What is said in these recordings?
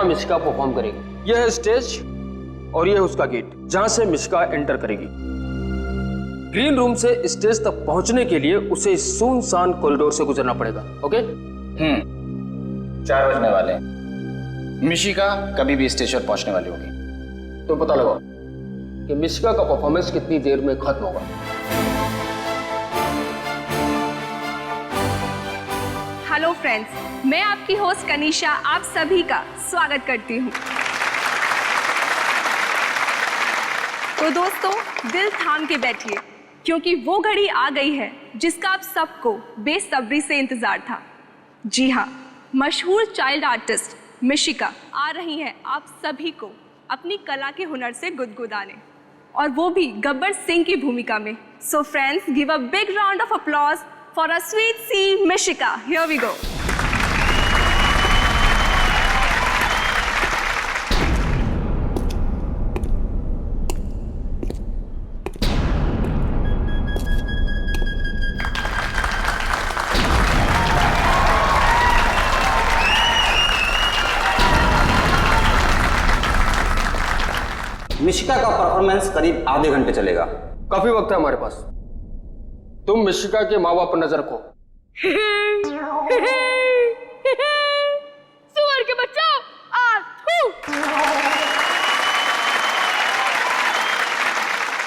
Mishika perform करेगी। यह है स्टेज और यह है उसका गेट जहां से मिशिका एंटर करेगी। ग्रीन रूम से स्टेज तक पहुंचने के लिए उसे सुनसान कॉरिडोर से गुजरना पड़ेगा। ओके? 4 बजने वाले हैं। मिशिका कभी भी स्टेज पर पहुंचने वाली होगी। तो पता लगाओ कि मिशिका का परफॉर्मेंस कितनी देर में खत्म होगा। हेलो फ्रेंड्स, मैं आपकी होस्ट कनिशा आप सभी का स्वागत करती हूँ। तो दोस्तों, दिल थाम के बैठिए क्योंकि वो घड़ी आ गई है जिसका आप सबको बेसब्री से इंतजार था। जी हाँ, मशहूर चाइल्ड आर्टिस्ट मिशिका आ रही हैं आप सभी को अपनी कला के हुनर से गुदगुदाने, और वो भी गब्बर सिंह की भूमिका में। So friends, give a big round of applause for a sweet see Mishika. Here we go. Mishika का परफॉर्मेंस करीब आधे घंटे चलेगा। काफी वक्त है हमारे पास। तुम मिशिका के माँ बाप पर नजर रखो। सुअर के बच्चों,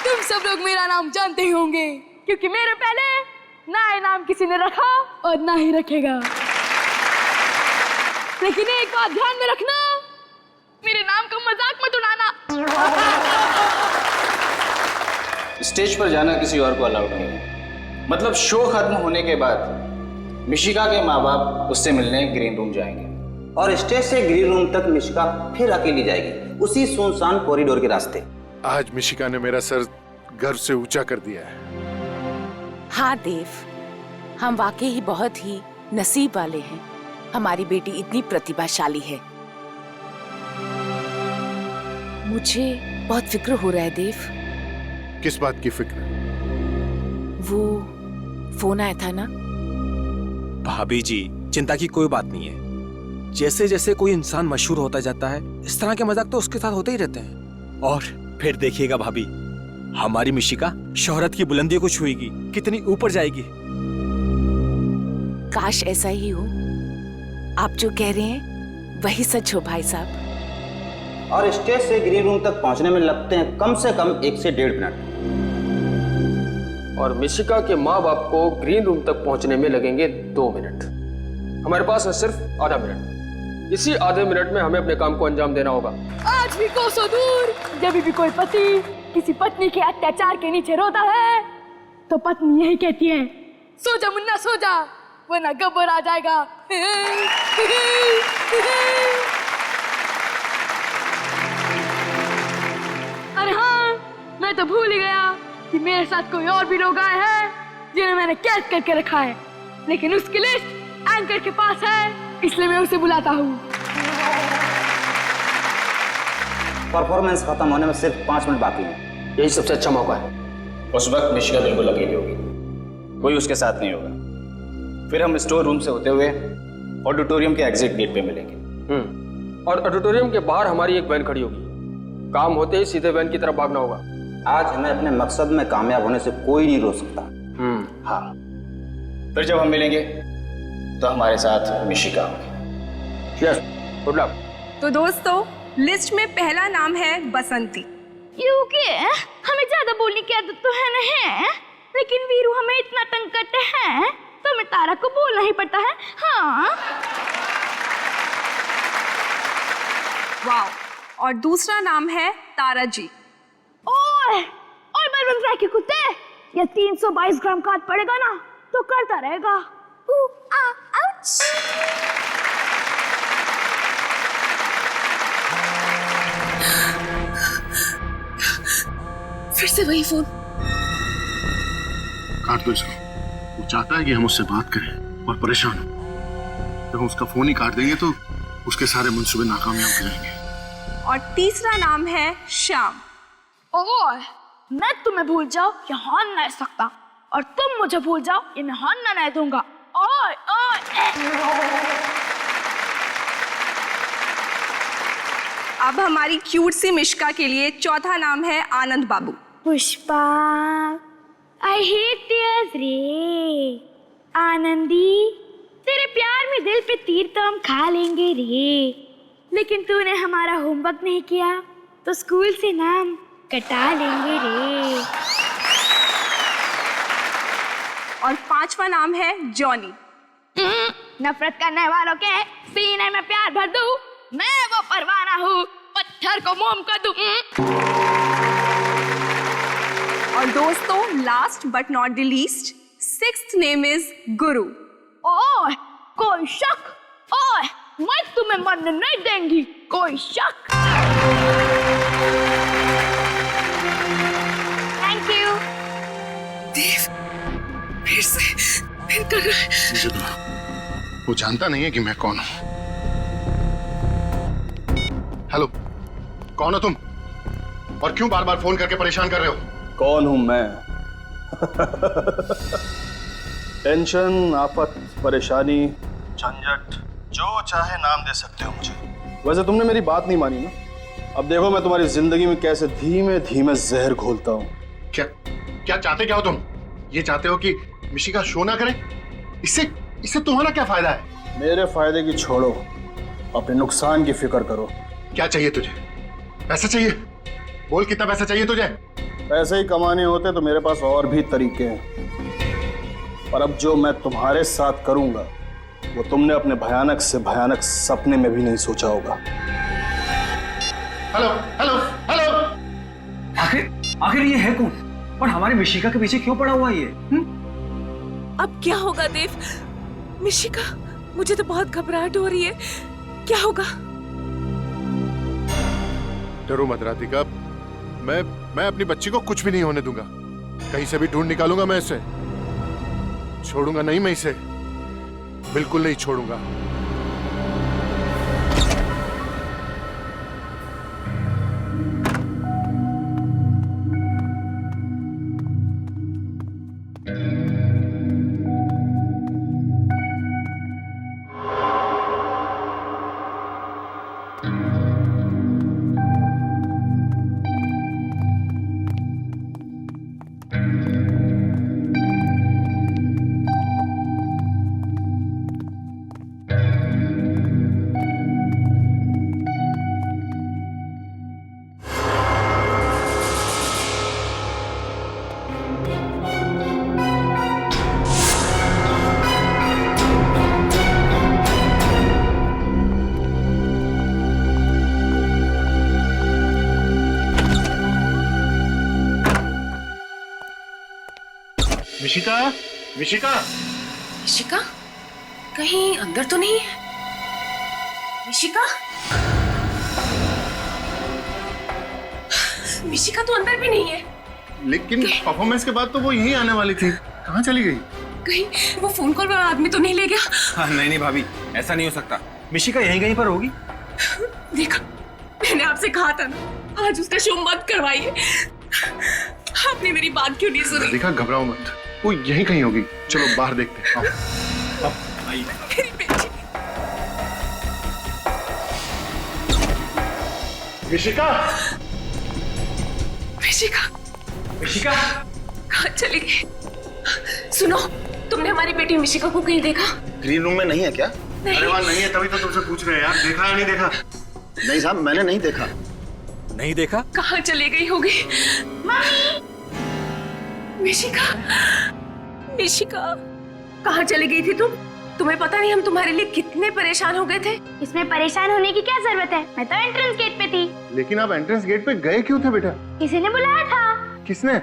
तुम सब लोग मेरा नाम जानते ही होंगे क्योंकि मेरे पहले ना ये नाम किसी ने रखा और ना ही रखेगा। लेकिन एक बात ध्यान में रखना, मेरे नाम का मजाक मत उड़ाना। स्टेज पर जाना किसी और को अलाउड नहीं है। मतलब शो खत्म होने के बाद मिशिका के माँ बाप उससे मिलने ग्रीन रूम जाएंगे और स्टेज से ग्रीन रूम तक मिशिका फिर अकेली जाएगी, उसी सुनसान कॉरिडोर के रास्ते। आज मिशिका ने मेरा सर गर्व से ऊंचा कर दिया है। हाँ देव, हम वाकई ही बहुत ही नसीब वाले हैं। हमारी बेटी इतनी प्रतिभाशाली है। मुझे बहुत फिक्र हो रहा है देव। किस बात की फिक्र? वो फोन आया था ना। भाभी जी, चिंता की कोई बात नहीं है। जैसे जैसे कोई इंसान मशहूर होता जाता है, इस तरह के मजाक तो उसके साथ होते ही रहते हैं। और फिर देखिएगा भाभी, हमारी मिशिका शोहरत की बुलंदियों को छुएगी, कितनी ऊपर जाएगी। काश ऐसा ही हो। आप जो कह रहे हैं वही सच हो भाई साहब। और स्टेज से ग्रीन रूम तक पहुंचने में लगते हैं कम से कम 1 से 1.5 मिनट। और मिशिका के माँ बाप को ग्रीन रूम तक पहुंचने में लगेंगे 2 मिनट। हमारे पास है सिर्फ आधा मिनट। इसी आधे मिनट में हमें अपने काम को अंजाम देना होगा। आज भी कोसों दूर जब भी कोई पति किसी पत्नी के अत्याचार के नीचे रोता है तो पत्नी यही कहती है, सो जा मुन्ना सो जा, वरना गब्बर आ जाएगा। अरे हाँ, मैं तो भूल ही गया कि मेरे साथ कोई और भी लोग आए हैं जिन्हें मैंने कैद करके रखा है, लेकिन उसकी लिस्ट एंकर के पास है, इसलिए मैं उसे बुलाता हूँ। परफॉर्मेंस खत्म होने में सिर्फ 5 मिनट बाकी हैं। यही सबसे अच्छा मौका है। उस वक्त मिशिका बिल्कुल अकेली होगी, कोई उसके साथ नहीं होगा। फिर हम स्टोर रूम से होते हुए ऑडिटोरियम के एग्जिट गेट पे मिलेंगे। और ऑडिटोरियम के बाहर हमारी एक वैन खड़ी होगी। काम होते ही सीधे वैन की तरफ भागना होगा। आज हमें अपने मकसद में कामयाब होने से कोई नहीं रोक सकता। हाँ, फिर जब हम मिलेंगे तो हमारे साथ मिशिका होगी। Yes, good luck. तो दोस्तों, लिस्ट में पहला नाम है बसंती। क्योंकि हमें ज्यादा बोलने की आदत तो है नहीं, लेकिन वीरू हमें इतना तंग करते हैं तो हमें तारा को बोलना ही पड़ता है। हाँ, वाह। और दूसरा नाम है तारा जी। ओए बलवंत राय के कुत्ते, ये 322 ग्राम का पड़ेगा ना तो करता रहेगा। आउच। फिर से वही फोन। काट दो इसको। वो चाहता है कि हम उससे बात करें और परेशान हो। जब हम उसका फोन ही काट देंगे तो उसके सारे मंसूबे नाकामयाब हो जाएंगे। और तीसरा नाम है श्याम। ओए, मैं तुम्हें भूल जाओ ये हाँ नहीं सकता, और तुम मुझे भूल जाओ ये मैं हाँ नहीं दूंगा। ओए ओए। अब हमारी क्यूट सी मिश्का के लिए चौथा नाम है आनंद बाबू। पुष्पा, आई हेट टीयर्स रे। आनंदी, तेरे प्यार में दिल पे तीर तो हम खा लेंगे रे, लेकिन तूने हमारा होमवर्क नहीं किया तो स्कूल से नाम कटा लेंगे रे। और पांचवा नाम है जॉनी। नफरत करने वालों के सीने में प्यार भर दूं, मैं वो परवाना हूँ, पत्थर को मोम कर दूं। और दोस्तों, last but not the least, sixth name is गुरु। ओह, कोई शक? ओह, मैं तुम्हें मरने नहीं देंगी, कोई शक? Thank you. मुझे तो वो जानता नहीं है कि मैं कौन हूं। हेलो, कौन हो तुम और क्यों बार बार फोन करके परेशान कर रहे हो? कौन हूं मैं? टेंशन, आफत, परेशानी, झंझट, जो चाहे नाम दे सकते हो मुझे। वैसे तुमने मेरी बात नहीं मानी ना। अब देखो मैं तुम्हारी जिंदगी में कैसे धीमे धीमे जहर घोलता हूं। क्या चाहते क्या हो तुम? ये चाहते हो कि मिशिका शो ना करे? इससे तुम्हारा क्या फायदा है? मेरे फायदे की छोड़ो, अपने नुकसान की फिक्र करो। क्या चाहिए तुझे? पैसा चाहिए? बोल कितना पैसा चाहिए तुझे? पैसे ही कमाने होते तो मेरे पास और भी तरीके हैं, पर अब जो मैं तुम्हारे साथ करूंगा वो तुमने अपने भयानक से भयानक सपने में भी नहीं सोचा होगा। हेलो हेलो हेलो, आखिर ये है कौन और हमारे मिशिका के पीछे क्यों पड़ा हुआ ये? अब क्या होगा देव? मिशिका, मुझे तो बहुत घबराहट हो रही है, क्या होगा? डरो मत राधिका, मैं अपनी बच्ची को कुछ भी नहीं होने दूंगा। कहीं से भी ढूंढ निकालूंगा मैं इसे, छोड़ूंगा नहीं मैं इसे, बिल्कुल नहीं छोड़ूंगा। मिशिका, मिशिका, मिशिका, कहीं अंदर तो नहीं है? मिशिका, मिशिका तो अंदर भी नहीं है। लेकिन परफॉर्मेंस के बाद तो वो यहीं आने वाली थी, कहाँ चली गई? कहीं वो फोन कॉल वाला आदमी तो नहीं ले गया? हाँ, नहीं भाभी, ऐसा नहीं हो सकता। मिशिका यहीं कहीं पर होगी। देखा, मैंने आपसे कहा था ना, आज उसका शो मत करवाइए। आपने मेरी बात क्यों नहीं सुनी? देखा, घबराओ मत, वो यहीं कहीं होगी। चलो बाहर देखते हैं। मेरी बेटी। मिशिका, मिशिका, मिशिका, कहाँ चली गई? सुनो, तुमने हमारी बेटी मिशिका को कहीं देखा? ग्रीन रूम में नहीं है क्या? अरे वहाँ नहीं है, तभी तो तुमसे पूछ रहे हैं यार, देखा या नहीं देखा? नहीं साहब, मैंने नहीं देखा। नहीं देखा? कहाँ चली गई होगी? मम्मी! मिशिका, मिशिका, कहाँ चली गई थी तुम? तुम्हें पता नहीं हम तुम्हारे लिए कितने परेशान हो गए थे। इसमें परेशान होने की क्या जरूरत है? मैं तो एंट्रेंस गेट पे थी। लेकिन आप एंट्रेंस गेट पे गए क्यों थे बेटा? किसी ने बुलाया था। किसने?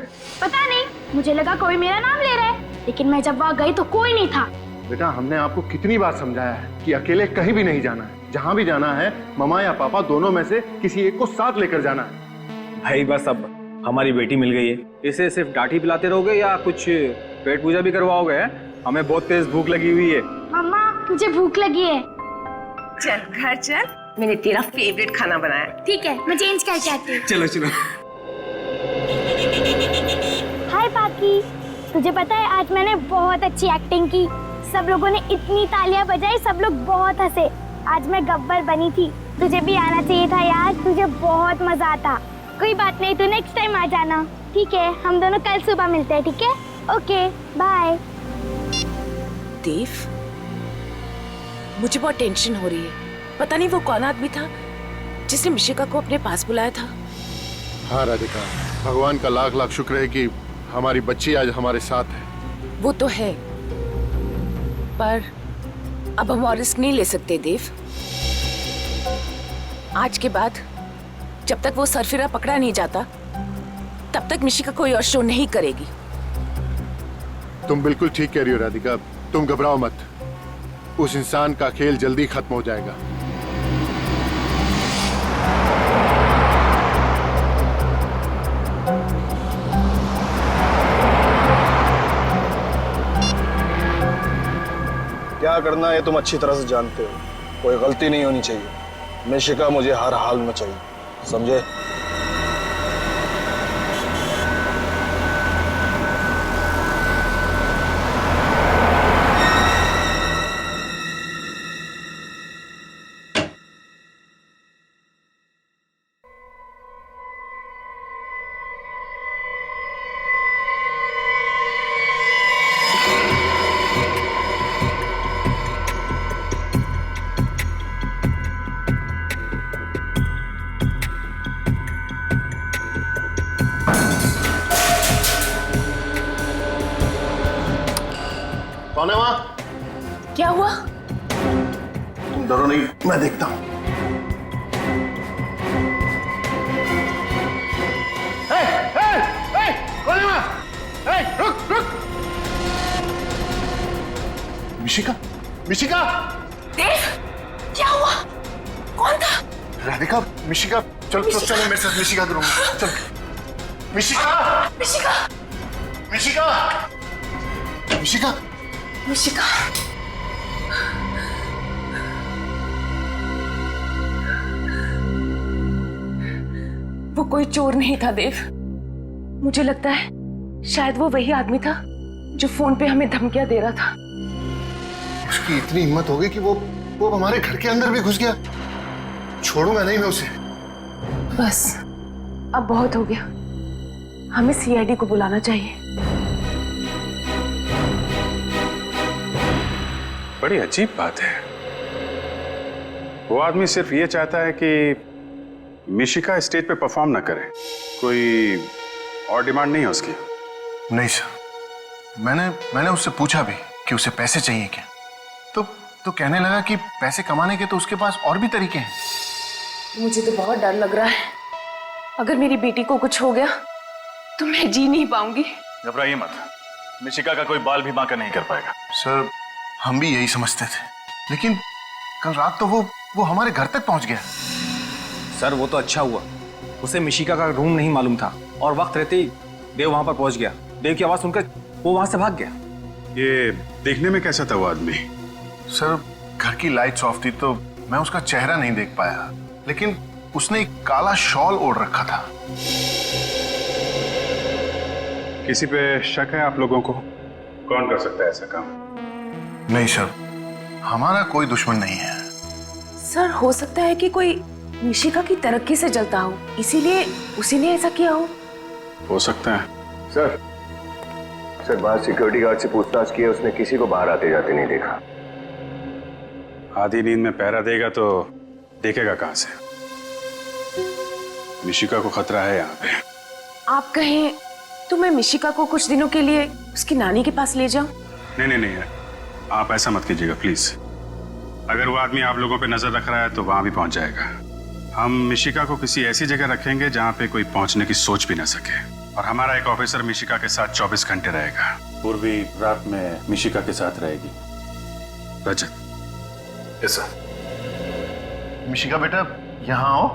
पता नहीं, मुझे लगा कोई मेरा नाम ले रहा है, लेकिन मैं जब वहाँ गई तो कोई नहीं था। बेटा, हमने आपको कितनी बार समझाया है कि अकेले कहीं भी नहीं जाना है। जहाँ भी जाना है, ममा या पापा दोनों में से किसी एक को साथ लेकर जाना है। भाई बस अब हमारी बेटी मिल गई है, इसे सिर्फ डांटी पिलाते रहोगे या कुछ पेट पूजा भी करवाओगे? हमें बहुत तेज भूख लगी हुई है। मम्मा, मुझे भूख लगी है। चल घर चल, मैंने तेरा फेवरेट खाना बनाया। ठीक है, मैं चेंज करके आती हूँ। चलो चलो। हाय पाकी, तुझे पता है आज मैंने बहुत अच्छी एक्टिंग की। सब लोगों ने इतनी तालियां बजाई, सब लोग बहुत हंसे। आज मैं गब्बर बनी थी, तुझे भी आना चाहिए था यार, तुझे बहुत मजा आता। कोई बात नहीं, तू नेक्स्ट टाइम आ जाना। ठीक है, हम दोनों कल सुबह मिलते हैं, ठीक है? Okay bye. देव, मुझे बहुत टेंशन हो रही है। पता नहीं वो कौन आदमी था जिसने मिशिका को अपने पास बुलाया था। हाँ राधिका, भगवान का लाख लाख शुक्र है कि हमारी बच्ची आज हमारे साथ है। वो तो है, पर अब हम और रिस्क नहीं ले सकते देव। आज के बाद जब तक वो सरफिरा पकड़ा नहीं जाता तब तक मिशिका कोई और शो नहीं करेगी। तुम बिल्कुल ठीक कह रही हो राधिका, तुम घबराओ मत। उस इंसान का खेल जल्दी खत्म हो जाएगा। क्या करना है तुम अच्छी तरह से जानते हो। कोई गलती नहीं होनी चाहिए। मिशिका मुझे हर हाल में चाहिए, समझे? कौन है वहां? क्या हुआ? तुम डरो नहीं, मैं देखता हूं। कौन है वहां? रुक रुक। मिशिका, मिशिका। देव, क्या हुआ? कौन था? राधिका, मिशिका, चलो चलो मेरे साथ मिशिका के रूम में चल। मिशिका, मिशिका, मिशिका, मिशिका। मिशिका। वो कोई चोर नहीं था देव। मुझे लगता है शायद वो वही आदमी था जो फोन पे हमें धमकियां दे रहा था। उसकी इतनी हिम्मत हो गई कि वो हमारे घर के अंदर भी घुस गया। छोड़ूंगा नहीं मैं उसे। बस अब बहुत हो गया, हमें सीआईडी को बुलाना चाहिए। बड़ी अजीब बात है। वो आदमी सिर्फ ये चाहता है कि मिशिका स्टेज पे परफॉर्म ना करे। कोई और डिमांड नहीं है उसकी? नहीं सर, मैंने उससे पूछा भी कि उसे पैसे चाहिए क्या, तो कहने लगा कि पैसे कमाने के तो उसके पास और भी तरीके हैं। मुझे तो बहुत डर लग रहा है। अगर मेरी बेटी को कुछ हो गया तो मैं जी नहीं पाऊंगी। घबराइए मत, मिशिका का कोई बाल भी बांका नहीं कर पाएगा। सर, हम भी यही समझते थे, लेकिन कल रात तो वो हमारे घर तक पहुंच गया। सर वो तो अच्छा हुआ, उसे मिशिका का रूम नहीं मालूम था और वक्त रहते ही देव वहां पर पहुंच गया। देव की आवाज सुनकर वो वहां से भाग गया। ये देखने में कैसा था वो आदमी? सर, घर की लाइट्स ऑफ थी तो मैं उसका चेहरा नहीं देख पाया, लेकिन उसने एक काला शॉल ओढ़ रखा था। किसी पे शक है आप लोगों को? कौन कर सकता है ऐसा काम? नहीं सर, हमारा कोई दुश्मन नहीं है। सर हो सकता है कि कोई मिशिका की तरक्की से जलता हो, इसीलिए उसी ने ऐसा किया हो सकता है। सर बाहर सिक्योरिटी गार्ड से पूछताछ की है, उसने किसी को बाहर आते जाते नहीं देखा। आधी नींद में पहरा देगा तो देखेगा कहां से? मिशिका को खतरा है यहाँ पे। आप कहें तो मैं मिशिका को कुछ दिनों के लिए उसकी नानी के पास ले जाऊं? नहीं, आप ऐसा मत कीजिएगा प्लीज। अगर वो आदमी आप लोगों पे नजर रख रहा है तो वहां भी पहुंच जाएगा। हम मिशिका को किसी ऐसी जगह रखेंगे जहां पे कोई पहुंचने की सोच भी ना सके, और हमारा एक ऑफिसर मिशिका के साथ 24 घंटे रहेगा। पूर्वी रात में मिशिका के साथ रहेगी। रजत। Yes sir. मिशिका बेटा, यहाँ आओ।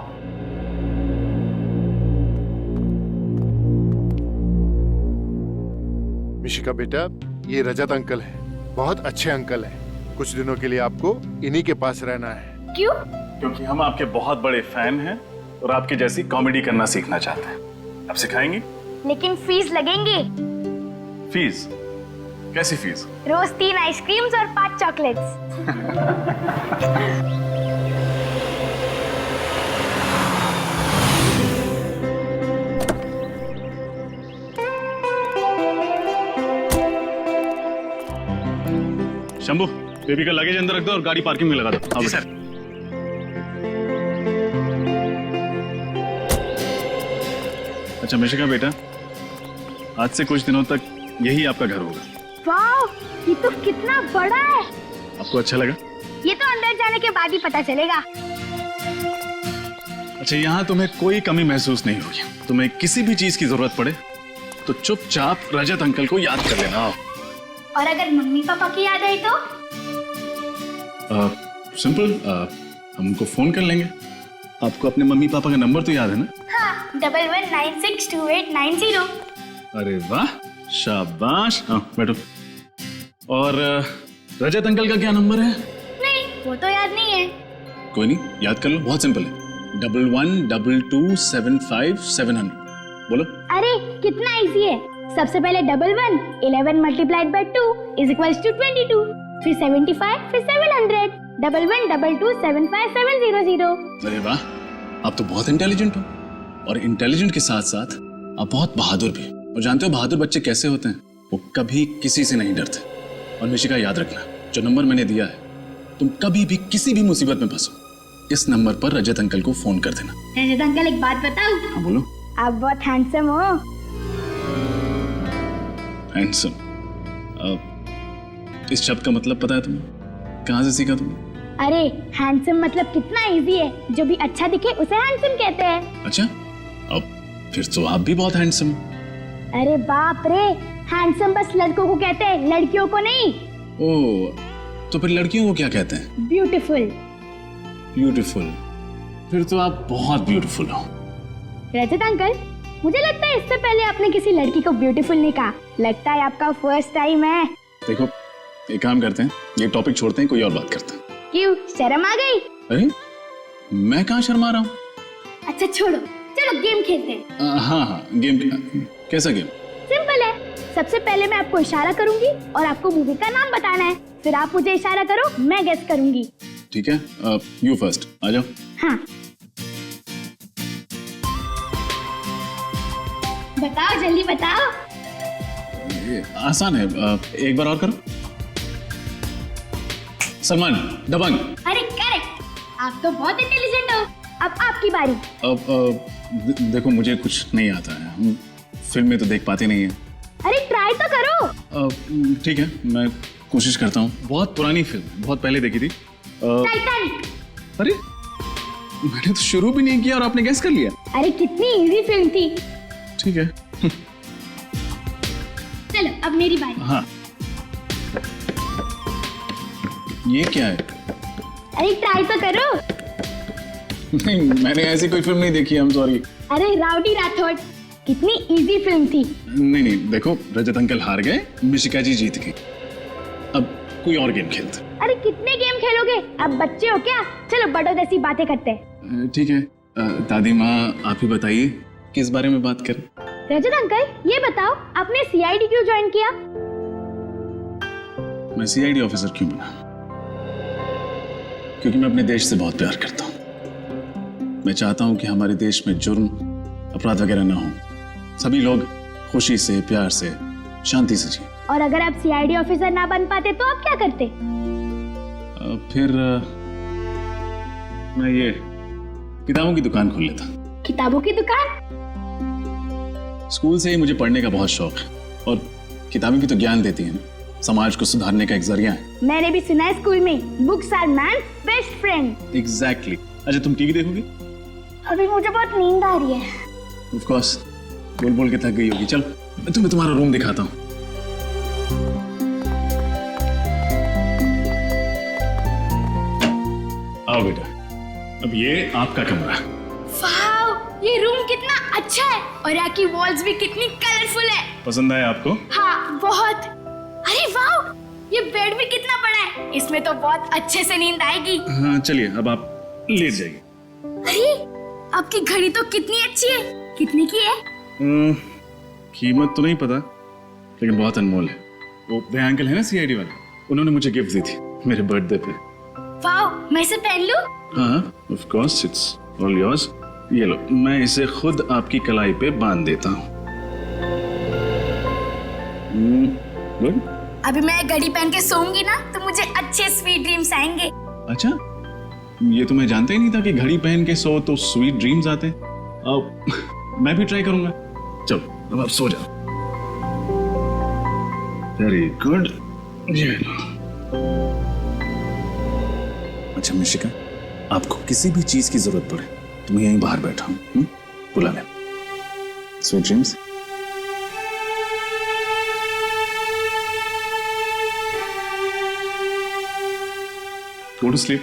मिशिका बेटा, ये रजत अंकल है, बहुत अच्छे अंकल हैं। कुछ दिनों के लिए आपको इन्हीं के पास रहना है। क्यों? क्योंकि हम आपके बहुत बड़े फैन हैं और आपकी जैसी कॉमेडी करना सीखना चाहते हैं। आप सिखाएंगी? लेकिन फीस लगेंगी। फीस? कैसी फीस? रोज 3 आइसक्रीम्स और 5 चॉकलेट्स। शंभू, बेबी का लगेज अंदर रख दो और गाड़ी पार्किंग में लगा दो। हाँ सर। अच्छा मिशिका बेटा, आज से कुछ दिनों तक यही आपका घर होगा। वाह, ये तो कितना बड़ा है। आपको अच्छा लगा? ये तो अंदर जाने के बाद ही पता चलेगा। अच्छा, यहाँ तुम्हें कोई कमी महसूस नहीं होगी। तुम्हें किसी भी चीज की जरूरत पड़े तो चुपचाप रजत अंकल को याद कर लेना। और अगर मम्मी पापा की याद आई तो? सिंपल, हम उनको फोन कर लेंगे। आपको अपने मम्मी पापा का नंबर तो याद है ना? हाँ, 11962890। अरे वाह, शाबाश। हाँ बैठो। और रजत अंकल का क्या नंबर है? नहीं, वो तो याद नहीं है। कोई नहीं, याद कर लो, बहुत सिंपल है। 112275 बोलो। अरे कितना इजी है। सबसे पहले 11 11 multiplied by 2 is equals to 22, फिर 75, फिर 700। 1122757000। अरे वाह, आप तो बहुत इंटेलिजेंट हो। और इंटेलिजेंट के साथ साथ आप बहुत बहादुर भी। और जानते हो बहादुर बच्चे कैसे होते हैं? वो कभी किसी से नहीं डरते। और मिशिका याद रखना, जो नंबर मैंने दिया है, तुम कभी भी किसी भी मुसीबत में फंसो, इस नंबर पर रजत अंकल को फोन कर देना। रजत अंकल, एक बात बताऊं? हाँ बोलो। आप बहुत हैंडसम हो। हैंडसम? इस शब्द का मतलब पता है तुम्हें? कहाँ से सीखा तुमने? अरे हैंडसम मतलब कितना इजी है। जो भी अच्छा दिखे उसे हैंडसम कहते हैं। अच्छा, अब फिर तो आप भी बहुत हैंडसम हो। अरे बाप रे, हैंडसम बस लड़कों को कहते हैं, लड़कियों को नहीं। ओह, तो फिर लड़कियों को क्या कहते हैं? ब्यूटीफुल। ब्यूटीफुल? फिर तो आप बहुत ब्यूटीफुल हो। रजत अंकल, मुझे लगता है इससे पहले आपने किसी लड़की को ब्यूटीफुल नहीं कहा। लगता है आपका फर्स्ट टाइम है। देखो, एक काम करते हैं, ये टॉपिक छोड़ते हैं, कोई और बात करते हैं। क्यों, शर्म आ गई? अरे मैं कहाँ शर्मा रहा हूँ? अच्छा छोड़ो, चलो गेम खेलते हैं। हाँ, गेम। कैसा गेम? सिंपल है। सबसे पहले मैं आपको इशारा करूंगी और आपको मूवी का नाम बताना है। फिर आप मुझे इशारा करो, मैं गेस करूंगी। ठीक है, यू फर्स्ट, आ जाओ। हाँ, बताओ, जल्दी बताओ। ये आसान है, एक बार और करो। सलमान, दबंग। अरे करेक्ट, आप तो बहुत इंटेलिजेंट हो। अब आपकी बारी। अब देखो, मुझे कुछ नहीं आता है, हम फिल्म में तो देख पाते नहीं है। अरे ट्राई तो करो। ठीक है, मैं कोशिश करता हूँ। बहुत पुरानी फिल्म, बहुत पहले देखी थी। टाइटैनिक। अरे मैंने तो शुरू भी नहीं किया और आपने गैस कर लिया। अरे कितनी इजी फिल्म थी। ठीक है। चलो अब मेरी बारी। हाँ, ये क्या है? अरे ट्राई तो करो। नहीं, मैंने ऐसी कोई फिल्म नहीं देखी, I'm sorry। अरे राउडी राठौड़, कितनी इजी फिल्म थी। नहीं, देखो, रजत अंकल हार गए, मिशिका जी जीत गई। अब कोई और गेम खेलते। अरे कितने गेम खेलोगे? अब बच्चे हो क्या? चलो बड़ों जैसी बातें करते हैं। ठीक है, दादी माँ आप ही बताइए किस बारे में बात करें। रजत अंकल, ये बताओ आपने सीआईडी क्यों ज्वाइन किया? मैं सीआईडी ऑफिसर क्यों बना? क्योंकि मैं अपने देश से बहुत प्यार करता हूँ। मैं चाहता हूँ कि हमारे देश में जुर्म, अपराध वगैरह ना हो। सभी लोग खुशी से, प्यार से, शांति से जिए। और अगर आप सीआईडी ऑफिसर ना बन पाते तो आप क्या करते? फिर मैं ये किताबों की दुकान खोल लेता। किताबों की दुकान? स्कूल से ही मुझे पढ़ने का बहुत शौक है और किताबें भी तो ज्ञान देती हैं, समाज को सुधारने का एक जरिया है। मैंने भी सुना है स्कूल में, books are man's best friend. Exactly. अच्छा, तुम टीवी देखोगी? अभी मुझे बहुत नींद आ रही है। ऑफ कोर्स, बोल बोल के थक गई होगी। चल, मैं तुम्हें तुम्हारा रूम दिखाता हूँ। आओ बेटा, अब ये आपका कमरा। वाओ, ये रूम कितना अच्छा है और यहाँ की वॉल्स भी कितनी कलरफुल है। पसंद आया आपको? हाँ, बहुत। अरे वाओ, ये बेड भी कितना बड़ा है। इसमें तो बहुत अच्छे से नींद आएगी। हाँ चलिए, अब आप लेट जाइए। अरे, आपकी घड़ी तो कितनी अच्छी है। कितने की है? कीमत तो नहीं पता, लेकिन बहुत अनमोल है। वो भैया अंकल है ना सीआईडी वाले, उन्होंने मुझे गिफ्ट दी थी मेरे बर्थडे पे। वाओ, मैं इसे पहन लूं? हाँ, of course, it's all yours. ये लो, मैं इसे खुद आपकी कलाई पे बांध देता हूँ। गुड। अभी मैं घड़ी पहन के सोऊंगी ना तो मुझे अच्छे स्वीट ड्रीम्स आएंगे। अच्छा, ये तो मैं जानता ही नहीं था कि घड़ी पहन के सो तो स्वीट ड्रीम्स आते हैं। अब मैं भी ट्राई करूंगा। चलो अब आप सो जाओ। Very good. ये लो। अच्छा मिशिका, आपको किसी भी चीज की जरूरत पड़े तो मैं यहीं बाहर बैठा हूँ, बुला ले। Sweet dreams. Go to sleep.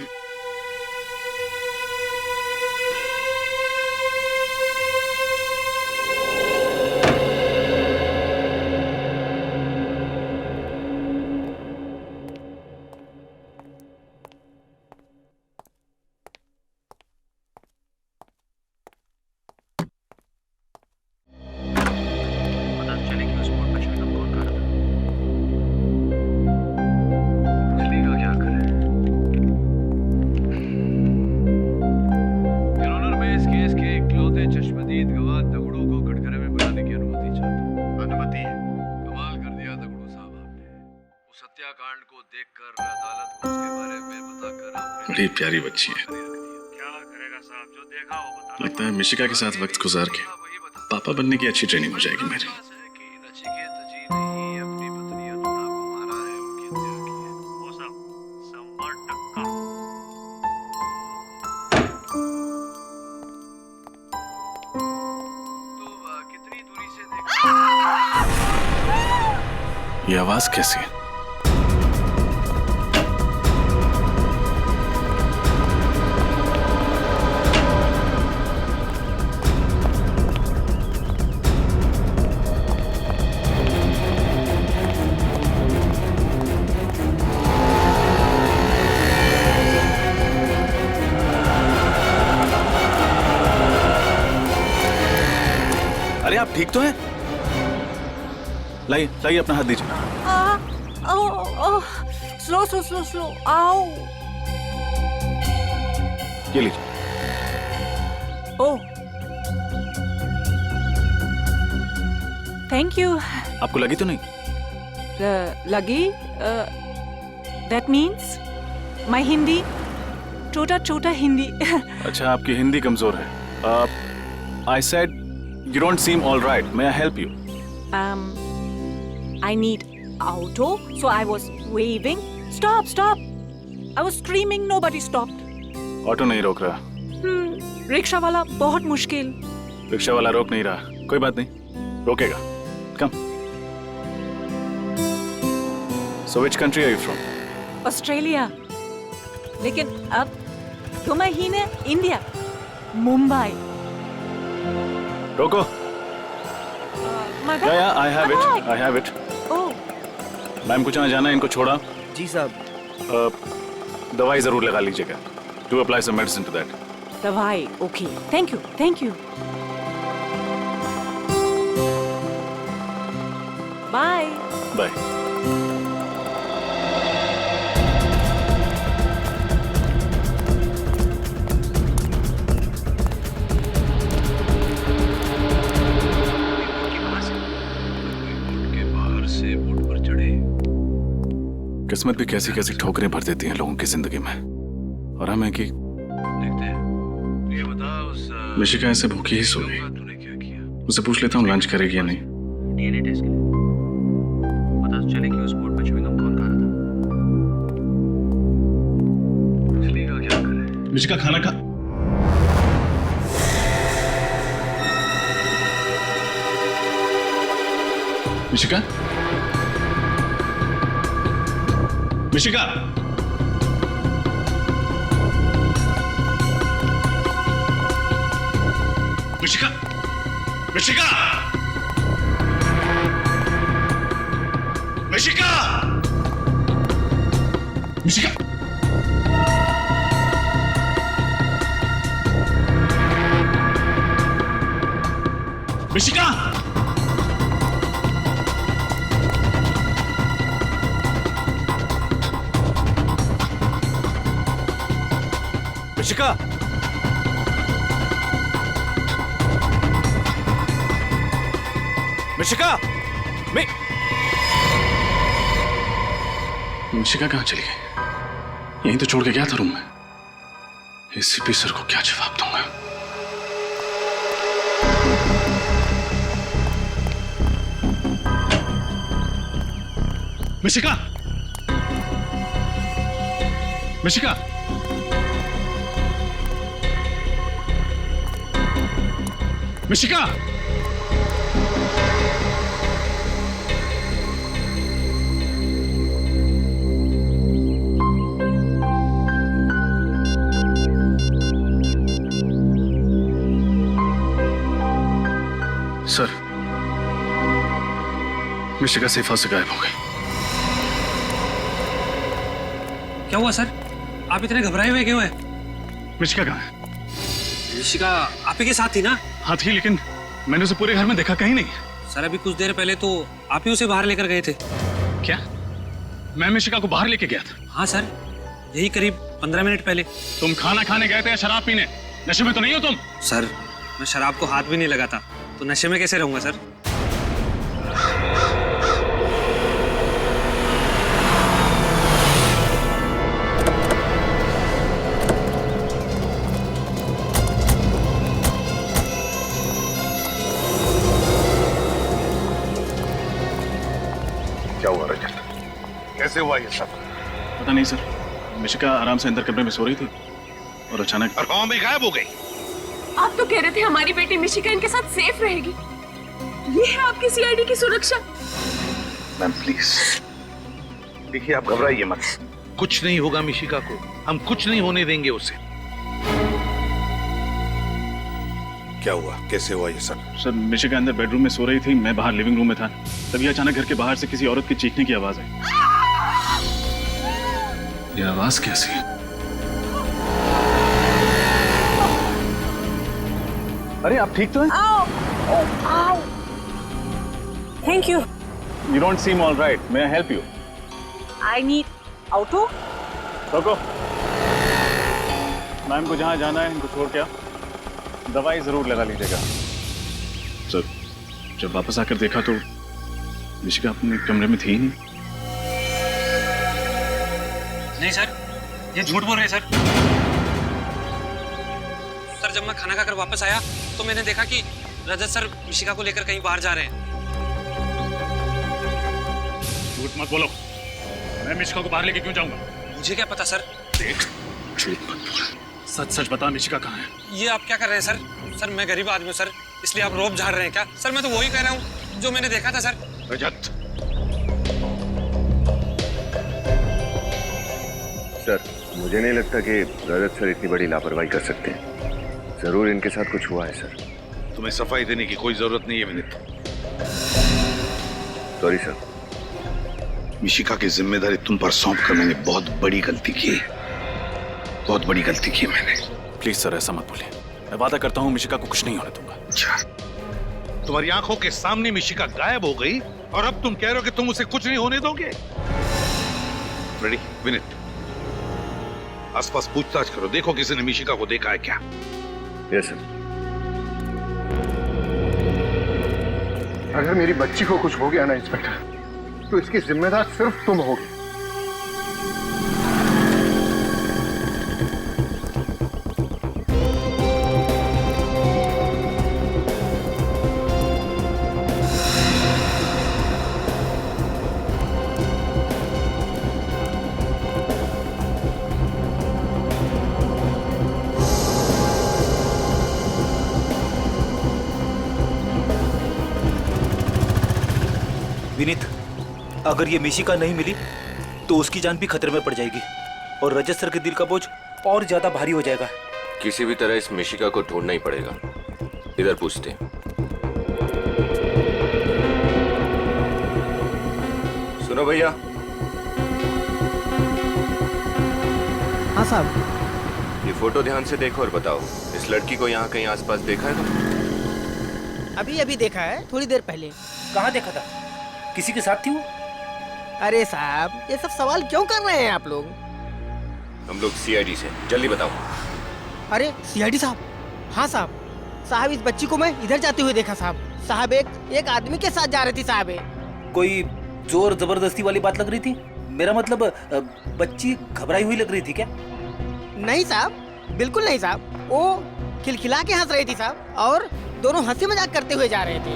बड़ी प्यारी बच्ची है। लगता है मिशिका के साथ वक्त गुजार के पापा बनने की अच्छी ट्रेनिंग हो जाएगी मेरी। ये आवाज कैसी है? अरे आप ठीक तो हैं? लाइए लाइए अपना हाथ दीजिए। Slow slow slow slow. आओ। ये लीजिए। ओह, थैंक यू। आपको लगी तो नहीं? लगी? दैट मीन्स माय हिंदी छोटा छोटा हिंदी। अच्छा, आपकी हिंदी कमजोर है। I said you don't seem all right. May I help you? I need auto, so I was waving. Stop, stop! I was screaming. Nobody stopped. Auto नहीं रोक रहा। रिक्शा वाला बहुत मुश्किल। रिक्शा वाला रोक नहीं रहा। कोई बात नहीं, रोकेगा। Come. So which country are you from? Australia. लेकिन अब 2 महीने इंडिया, मुंबई। रोको। या I have it. I have it. Oh, ma'am कुछ ना जाना, इनको छोड़ा। जी साहब। दवाई जरूर लगा लीजिएगा। Do apply some medicine to that. दवाई। Okay, thank you, thank you. Bye. Bye. किस्मत भी कैसी कैसी ठोकरें भर देती हैं लोगों की जिंदगी में। और हमें कि ये बता, उस मिशिका ऐसे भूखी ही सो गई। उससे पूछ लेता हूँ लंच करेगी या नहीं। डीएनए टेस्ट के लिए पता चले कि उस बोर्ड पर च्युइंग गम कौन खा रहा था। चलेगा क्या करे? मिशिका खाना खा। मिशिका, मिशिका, मिशिका, मिशिका, मिशिका, मिशिका, मिशिका, मिशिका, मिशिका, मिशिका कहाँ चली गई? यहीं तो छोड़ के गया था रूम में। एसीपी सर को क्या जवाब दूंगा? मिशिका! मिशिका! मिशिका! सर, मिशिका सेफा से गायब हो गई। क्या हुआ सर? आप इतने घबराए हुए क्यों हैं? मिशिका कहाँ है? ऋषिका आप ही के साथ थी ना? हाँ थी, लेकिन मैंने उसे पूरे घर में देखा कहीं नहीं। सर अभी कुछ देर पहले तो आप ही उसे बाहर लेकर गए थे। क्या? मैं मिशिका को बाहर लेके गया था? हाँ सर, यही करीब 15 मिनट पहले। तुम खाना खाने गए थे या शराब पीने? नशे में तो नहीं हो तुम? सर मैं शराब को हाथ भी नहीं लगाता, तो नशे में कैसे रहूंगा सर? क्या हुआ रजत? कैसे हुआ ये सब? पता नहीं सर, मिशिका आराम से अंदर कमरे में सो रही थी और अचानक और में गायब हो गई। आप तो कह रहे थे हमारी बेटी मिशिका इनके साथ सेफ रहेगी। ये है आपकी सीआईडी की सुरक्षा। मैम प्लीज देखिए, आप घबराइए मत। कुछ नहीं होगा मिशिका को, हम कुछ नहीं होने देंगे उसे। क्या हुआ? कैसे हुआ ये सब? सर मिशिका अंदर बेडरूम में सो रही थी, मैं बाहर लिविंग रूम में था। तभी अचानक घर के बाहर से किसी औरत की चीखने की आवाज आई। ये आवाज कैसी है? अरे आप ठीक तो हैं? Thank you. You don't seem all right. May I help you? I need auto. रोको। मैम को जहाँ जाना है इनको छोड़ के आओ। दवाई जरूर लगा लीजिएगा। सर जब वापस आकर देखा तो मिशिका अपने कमरे में थी ही नहीं। नहीं सर, ये झूठ बोल रहे हैं सर। सर जब मैं खाना खाकर वापस आया तो मैंने देखा कि रजत सर मिशिका को लेकर कहीं बाहर जा रहे हैं। झूठ मत बोलो, मैं मिशिका को बाहर लेके क्यों जाऊंगा? मुझे क्या पता सर। देख, झूठ मत बोल, सच सच बता मिशिका कहाँ है? ये आप क्या कर रहे हैं सर? सर मैं गरीब आदमी हूँ सर, इसलिए आप रोब झाड़ रहे हैं क्या? सर मैं तो वही कह रहा हूँ जो मैंने देखा था सर। रजत, सर मुझे नहीं लगता कि रजत सर इतनी बड़ी लापरवाही कर सकते हैं। जरूर इनके साथ कुछ हुआ है सर। तुम्हें सफाई देने की कोई जरूरत नहीं है विनीत। Sorry sir. मिशिका की जिम्मेदारी तुम पर सौंप कर मैंने बहुत बड़ी गलती की है। बहुत बड़ी गलती की मैंने। प्लीज सर ऐसा मत बोलिए, मैं वादा करता हूँ मिशिका को कुछ नहीं होने दूंगा। अच्छा, तुम्हारी आंखों के सामने मिशिका गायब हो गई और अब तुम कह रहे हो कि तुम उसे कुछ नहीं होने दोगे? रेडी विनीत, आसपास पूछताछ करो, देखो किसी ने मिशिका को देखा है क्या? Yes sir. अगर मेरी बच्ची को कुछ हो गया ना इंस्पेक्टर, तो इसकी जिम्मेदार सिर्फ तुम होगी। विनीत, अगर ये मिशिका नहीं मिली तो उसकी जान भी खतरे में पड़ जाएगी और रजत सर के दिल का बोझ और ज्यादा भारी हो जाएगा। किसी भी तरह इस मिशिका को ढूंढना ही पड़ेगा। इधर पूछते हैं। सुनो भैया। हाँ साहब। ये फोटो ध्यान से देखो और बताओ, इस लड़की को यहाँ कहीं आसपास देखा है तुम? अभी अभी देखा है, थोड़ी देर पहले। कहाँ देखा था? किसी के साथ थी वो? अरे साहब, ये सब सवाल क्यों कर रहे हैं आप लोग? हम लोग सीआईडी से, जल्दी बताओ। अरे सीआईडी साहब? हाँ साहब। साहब इस बच्ची को मैं इधर जाते हुए देखा साहब। साहब एक आदमी के साथ जा रही थी साहब। कोई जोर जबरदस्ती वाली बात लग रही थी? मेरा मतलब बच्ची घबराई हुई लग रही थी क्या? नहीं साहब, बिल्कुल नहीं साहब। वो खिलखिला के हंस रही थी साहब, और दोनों हंसी मजाक करते हुए जा रहे थे।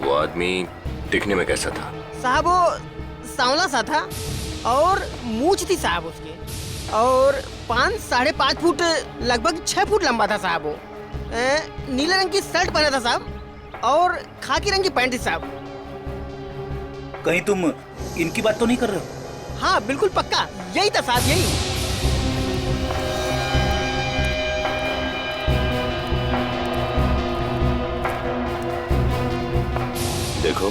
वो आदमी दिखने में कैसा था? साहब वो सांवला सा था, और मूंछ थी साहब उसके, और 5-5.5 फुट लगभग 6 फुट लंबा था साहब वो। नीले रंग की शर्ट पहना था साहब, और खाकी रंग की पैंट थी साहब। कहीं तुम इनकी बात तो नहीं कर रहे हो? हाँ बिल्कुल पक्का, यही था साहब, यही। देखो,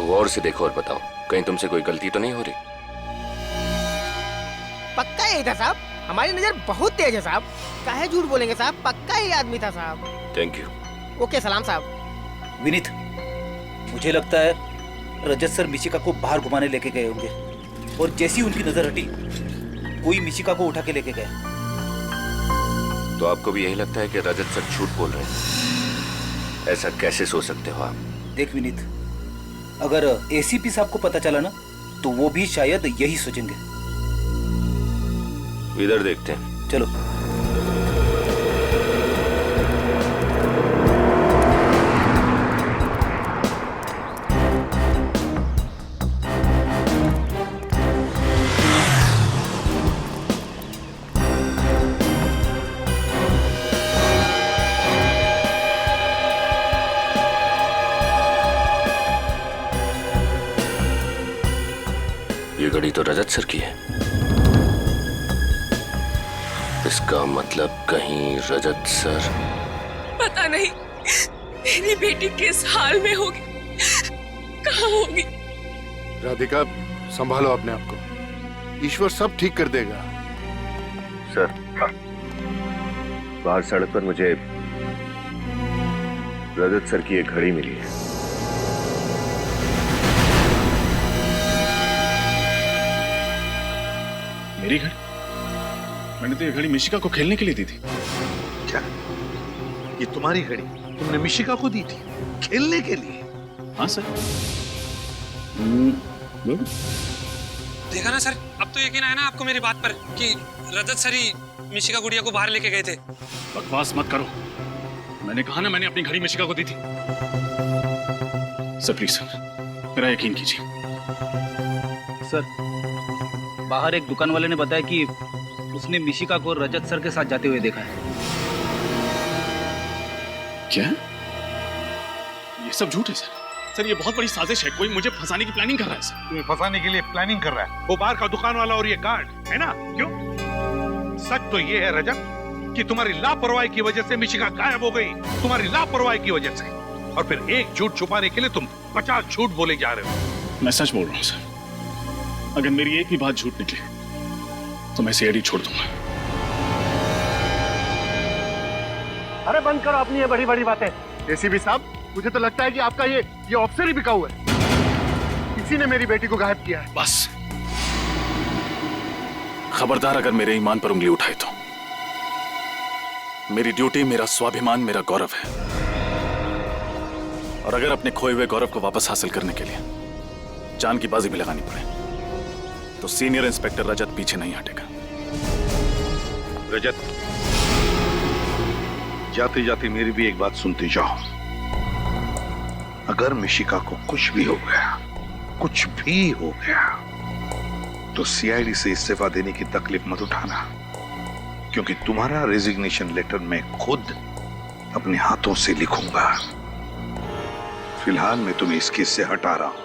गौर से देखो और बताओ, कहीं तुमसे कोई गलती तो नहीं हो रही? पक्का यही था साहब, हमारी नजर बहुत तेज है साहब। काहे झूठ बोलेंगे साहब, पक्का यही आदमी था साहब। Thank you. ओके, सलाम साहब। विनीत, मुझे लगता है रजत सर मिशिका को बाहर घुमाने लेके गए होंगे, और जैसी उनकी नजर हटी कोई मिशिका को उठा के लेके गया। तो आपको भी यही लगता है कि रजत सर झूठ बोल रहे हैं? ऐसा कैसे सोच सकते हो आप? देख विनीत, अगर एसीपी साहब को पता चला ना, तो वो भी शायद यही सोचेंगे। इधर देखते हैं। चलो। ये घड़ी तो रजत सर की है। इसका मतलब कहीं रजत सर... पता नहीं मेरी बेटी किस हाल में होगी, कहाँ होगी। राधिका, संभालो अपने आप को, ईश्वर सब ठीक कर देगा। सर, बाहर सड़क पर मुझे रजत सर की एक घड़ी मिली है। मेरी घड़ी? मैंने तो ये घड़ी मिशिका को खेलने के लिए दी थी। क्या ये तुम्हारी घड़ी तुमने मिशिका को दी थी खेलने के लिए? हाँ सर। देखा ना सर, अब तो यकीन आया ना आपको मेरी बात पर कि रजत सर ही मिशिका गुड़िया को बाहर लेके गए थे। बकवास मत करो, मैंने कहा ना मैंने अपनी घड़ी मिशिका को दी थी। सर प्लीज सर, मेरा यकीन कीजिए। सर, बाहर एक दुकान वाले ने बताया कि उसने मिशिका को रजत सर के साथ जाते हुए देखा है। क्या? ये सब झूठ है सर। सर ये बहुत बड़ी साजिश है, कोई मुझे फंसाने की प्लानिंग कर रहा है सर। तुम्हें फंसाने के लिए प्लानिंग कर रहा है वो बाहर का दुकान वाला और ये गार्ड है ना? क्यों? सच तो ये है रजत कि तुम्हारी लापरवाही की वजह से मिशिका गायब हो गई, तुम्हारी लापरवाही की वजह से। और फिर एक झूठ छुपाने के लिए तुम 50 झूठ बोले जा रहे हो। मैं सच बोल रहा हूँ सर, अगर मेरी एक भी बात झूठ निकले तो मैं सीआईडी छोड़ दूंगा। अरे बंद करो अपनी ये बड़ी बड़ी बातें। एसीपी साहब, मुझे तो लगता है कि आपका ये ऑफिसर ही बिकाऊ है। किसी ने मेरी बेटी को गायब किया है। बस खबरदार अगर मेरे ईमान पर उंगली उठाए तो। मेरी ड्यूटी, मेरा स्वाभिमान, मेरा गौरव है, और अगर अपने खोए हुए गौरव को वापस हासिल करने के लिए जान की बाजी भी लगानी पड़े तो सीनियर इंस्पेक्टर रजत पीछे नहीं हटेगा। रजत, जाते जाते मेरी भी एक बात सुनते जाओ। अगर मिशिका को कुछ भी हो गया, कुछ भी हो गया, तो सीआईडी से इस्तीफा देने की तकलीफ मत उठाना, क्योंकि तुम्हारा रेजिग्नेशन लेटर मैं खुद अपने हाथों से लिखूंगा। फिलहाल मैं तुम्हें इस केस से हटा रहा हूं।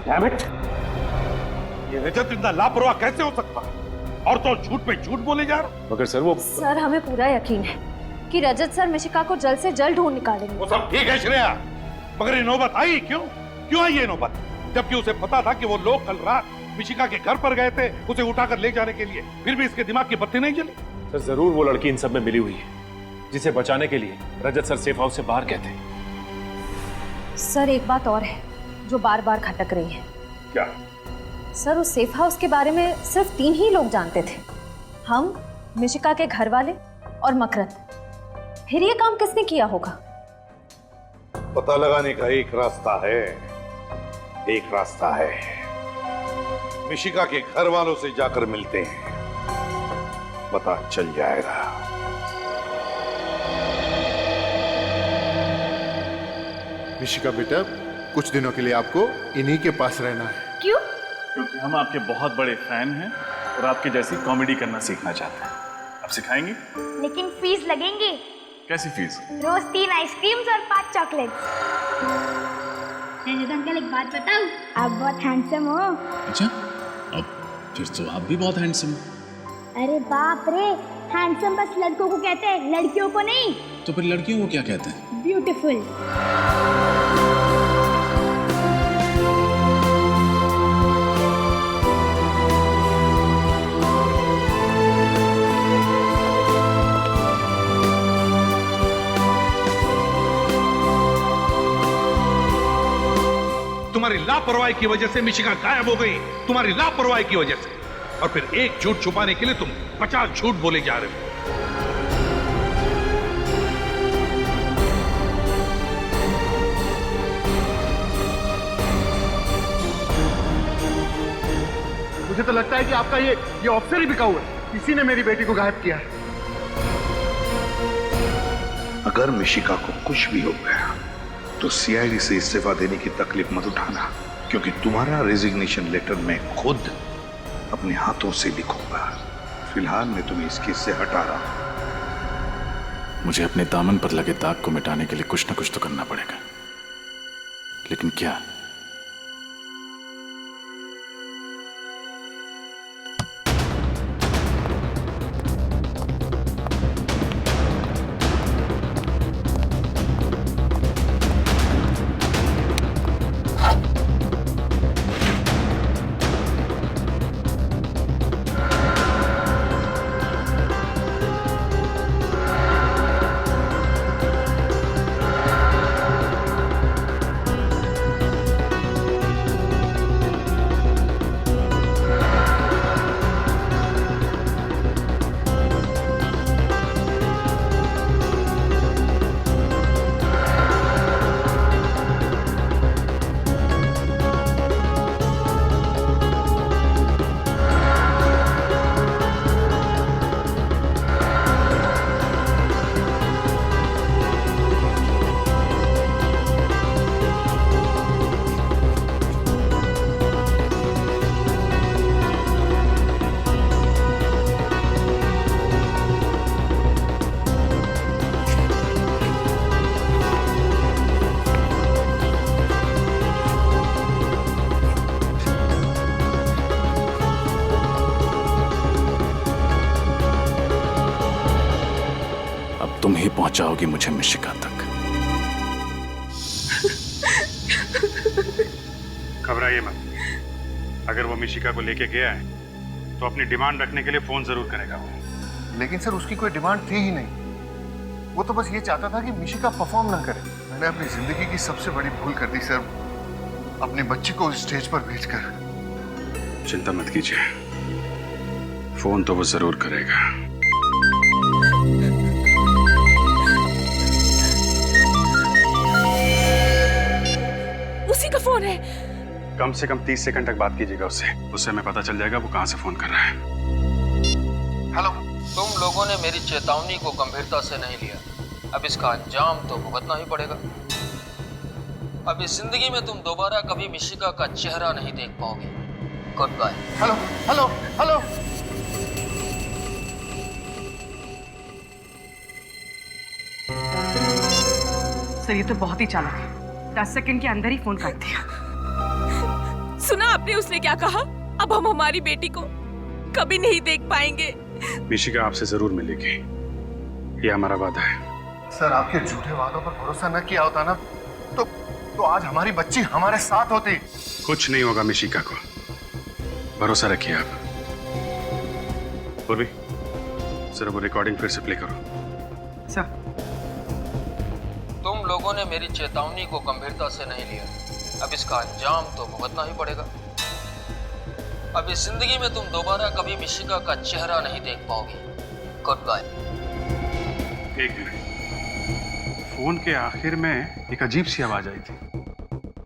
Damn it! ये रजत इतना लापरवाह कैसे हो सकता है? और तो झूठ पे झूठ बोले जा रहा। मगर सर वो... सर, हमें पूरा यकीन है कि रजत सर मिशिका को जल्द से जल्द ढूंढ निकालेंगे। वो सब ठीक है श्रेया, मगर ये नौबत आई क्यों? क्यों आई ये नौबत? जबकि उसे पता था कि वो लोग कल रात मिशिका के घर पर गए थे उसे उठाकर ले जाने के लिए, फिर भी इसके दिमाग की बत्ती नहीं जली। सर जरूर वो लड़की इन सब में मिली हुई है जिसे बचाने के लिए रजत सर सेफ हाउस से बाहर गए थे। सर, एक बात और है जो बार बार खटक रही है। क्या? सर, उस सेफ हाउस के बारे में सिर्फ 3 ही लोग जानते थे, हम, मिशिका के घर वाले और मकरंद। फिर ये काम किसने किया होगा? पता लगाने का एक रास्ता है, एक रास्ता है। मिशिका के घर वालों से जाकर मिलते हैं, पता चल जाएगा। मिशिका बेटा, कुछ दिनों के लिए आपको इन्हीं के पास रहना है। क्यों? क्योंकि हम आपके बहुत बड़े फैन हैं और आपकी जैसी कॉमेडी करना सीखना चाहते हैं। आप सिखाएंगे? लेकिन फीस लगेंगे। कैसी फीस? रोज 3 आइसक्रीम्स और 5 चॉकलेट्स। अंकल एक बात बताऊं? आप बहुत हैंडसम हो। अच्छा, अब फिर तो आप भी बहुत हैंडसम हो। अरे बाप रे, हैंडसम बस लड़कों को कहते हैं, लड़कियों को नहीं। तो फिर लड़कियों को क्या कहते हैं? ब्यूटीफुल। तुम्हारी लापरवाही की वजह से मिशिका गायब हो गई, तुम्हारी लापरवाही की वजह से। और फिर एक झूठ छुपाने के लिए तुम 50 झूठ बोले जा रहे हो। मुझे तो लगता है कि आपका ये ऑफिसर ही बिकाऊ है। इसी ने मेरी बेटी को गायब किया है। अगर मिशिका को कुछ भी हो गया तो सीआईडी से इस्तीफा देने की तकलीफ मत उठाना, क्योंकि तुम्हारा रेजिग्नेशन लेटर मैं खुद अपने हाथों से लिखूंगा। फिलहाल मैं तुम्हें इस केस से हटा रहा हूं। मुझे अपने दामन पर लगे दाग को मिटाने के लिए कुछ न कुछ तो करना पड़ेगा, लेकिन क्या? तुम ही पहुंचाओगी मुझे मिशिका तक। घबराइए मत। अगर वो मिशिका को लेके गया है तो अपनी डिमांड रखने के लिए फोन जरूर करेगा वो। लेकिन सर, उसकी कोई डिमांड थी ही नहीं। वो तो बस ये चाहता था कि मिशिका परफॉर्म ना करे। मैंने अपनी जिंदगी की सबसे बड़ी भूल कर दी सर, अपनी बच्ची को स्टेज पर भेजकर। चिंता मत कीजिए, फोन तो वो जरूर करेगा। उसी का फोन है। कम से कम 30 सेकंड तक बात कीजिएगा उससे हमें पता चल जाएगा वो कहां से फोन कर रहा है। हेलो, तुम लोगों ने मेरी चेतावनी को गंभीरता से नहीं लिया। अब इसका अंजाम तो भुगतना ही पड़ेगा। अब इस जिंदगी में तुम दोबारा कभी मिशिका का चेहरा नहीं देख पाओगे। Goodbye. Hello hello hello. Sir, ये तो बहुत ही चालाक है। 10 सेकंड के अंदर ही फोन काट दिया। सुना आपने उसने क्या कहा? अब हम हमारी बेटी को कभी नहीं देख पाएंगे। मिशिका आपसे जरूर मिलेगी, ये हमारा वादा है। सर, आपके झूठे वादों पर भरोसा न किया होता ना तो आज हमारी बच्ची हमारे साथ होती। कुछ नहीं होगा मिशिका को, भरोसा रखिए आप। पूर्वी, सर वो रिकॉर्डिंग फिर से प्ले करो। सर, तुम लोगों ने मेरी चेतावनी को गंभीरता से नहीं लिया। अब इसका अंजाम तो भुगतना ही पड़ेगा। अब इस जिंदगी में तुम दोबारा कभी मिशिका का चेहरा नहीं देख पाओगे। Goodbye. एक मिनट, फोन के आखिर में एक अजीब सी आवाज आई थी।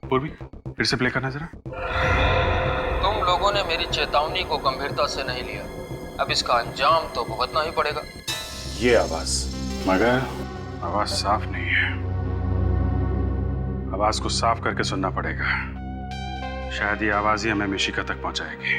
पूर्वी, फिर से प्ले करना जरा। तुम लोगों ने मेरी चेतावनी को गंभीरता से नहीं लिया, अब इसका अंजाम तो भुगतना ही पड़ेगा। ये आवाज, मगर आवाज साफ नहीं है। आवाज को साफ करके सुनना पड़ेगा। शायद ये आवाज ही हमें मिशिका तक पहुंचाएगी।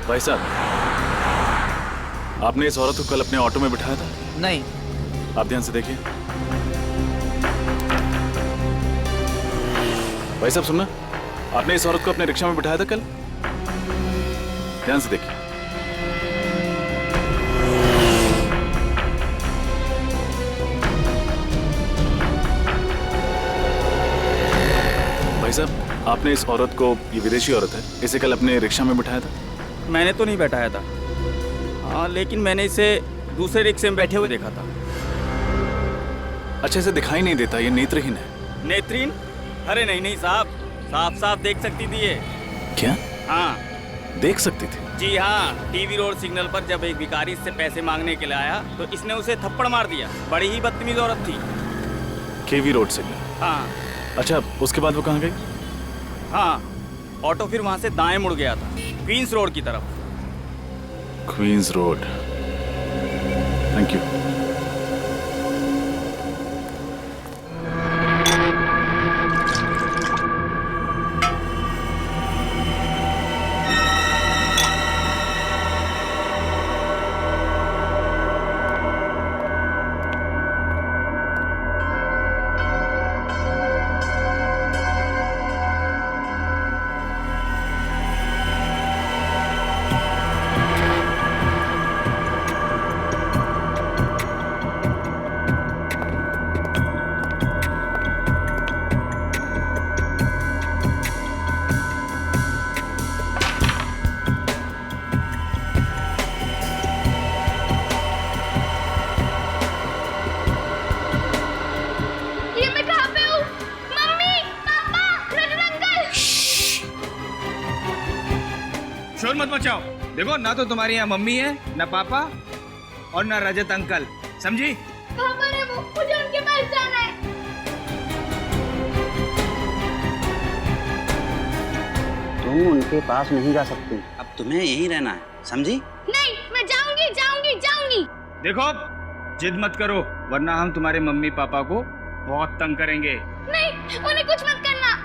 भाई साहब, आपने इस औरत को कल अपने ऑटो में बिठाया था? नहीं। आप ध्यान से देखिए। भाई साहब सुनना, आपने इस औरत को अपने रिक्शा में बिठाया था कल? ध्यान से देखिए। भाई साहब, आपने इस औरत को, ये विदेशी औरत है, इसे कल अपने रिक्शा में बिठाया था? मैंने तो नहीं बैठाया था। हाँ, लेकिन मैंने इसे दूसरे रिक्शे में बैठे हुए देखा था। अच्छा, इसे दिखाई नहीं देता, ये नेत्रहीन है। नेत्रहीन? अरे नहीं नहीं साहब, साफ साफ देख सकती थी ये। क्या? हाँ, देख सकती थी? जी हाँ। टीवी रोड सिग्नल पर जब एक भिखारी इससे पैसे मांगने के लिए आया तो इसने उसे थप्पड़ मार दिया। बड़ी ही बदतमीज औरत थी। केवी रोड सिग्नल? हाँ। अच्छा, उसके बाद वो कहाँ गई? हाँ, ऑटो फिर वहां से दाएं मुड़ गया था, क्वींस रोड की तरफ। Queens Road. Thank you. शोर मत मचाओ। देखो, ना तो तुम्हारी यहाँ मम्मी है, ना पापा और ना रजत अंकल, समझी? कहाँ पर है वो? मुझे उनके पास जाना है। तुम उनके पास नहीं जा सकती, अब तुम्हें यहीं रहना है, समझी? नहीं, मैं जाऊंगी जाऊंगी जाऊंगी। देखो, जिद मत करो, वरना हम तुम्हारे मम्मी पापा को बहुत तंग करेंगे। नहीं, उन्हें कुछ मत करना।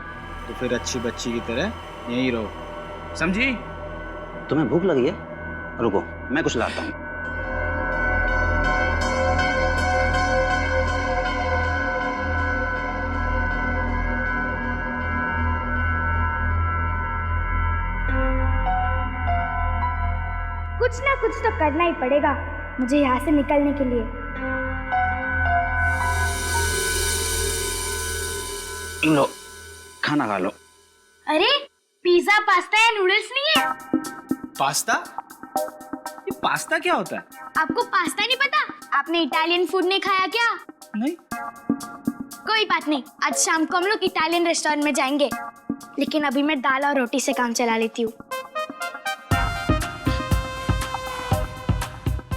तो फिर अच्छी बच्ची की तरह यहीं रहो, समझी? तुम्हें भूख लगी है? रुको, मैं कुछ लाता हूँ। कुछ ना कुछ तो करना ही पड़ेगा मुझे यहाँ से निकलने के लिए। लो, खाना खा लो। अरे, पिज्जा, पास्ता या नूडल्स नहीं है? पास्ता? ये पास्ता क्या होता है? आपको पास्ता नहीं पता? आपने इटालियन फूड नहीं खाया क्या? नहीं। कोई बात नहीं, आज शाम को हम लोग इटालियन रेस्टोरेंट में जाएंगे। लेकिन अभी मैं दाल और रोटी से काम चला लेती हूँ।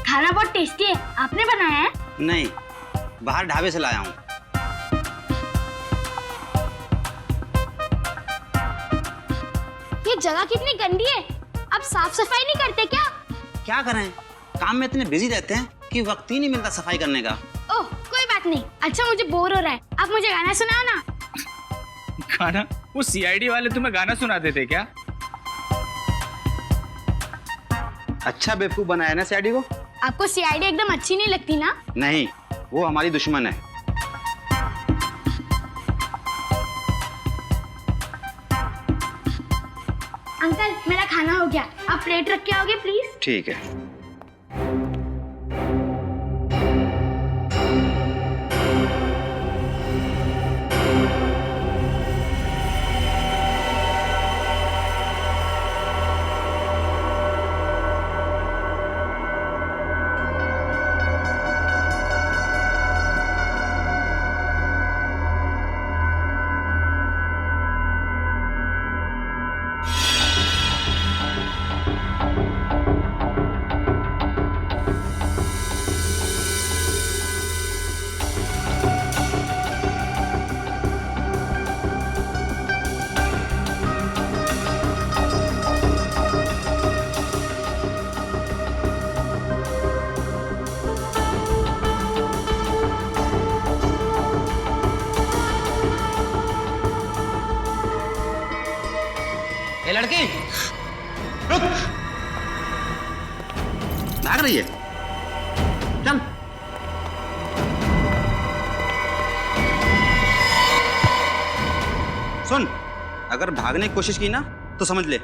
खाना बहुत टेस्टी है। आपने बनाया है? नहीं, बाहर ढाबे से लाया हूँ। ये जगह कितनी गंदी है। आप साफ सफाई नहीं करते क्या? क्या करें, काम में इतने बिजी रहते हैं कि वक्त ही नहीं मिलता सफाई करने का। ओह, कोई बात नहीं। अच्छा, मुझे बोर हो रहा है, आप मुझे गाना सुनाओ ना। गाना? वो सीआईडी वाले तुम्हें गाना सुनाते थे क्या? अच्छा बेवकूफ बनाया ना सीआईडी को। आपको सीआईडी एकदम अच्छी नहीं लगती ना? नहीं, वो हमारी दुश्मन है। अंकल, मेरा खाना हो गया, आप प्लेट रख के आओगे प्लीज? ठीक है। भाग रही है। चल। सुन, अगर भागने की कोशिश की ना तो समझ ले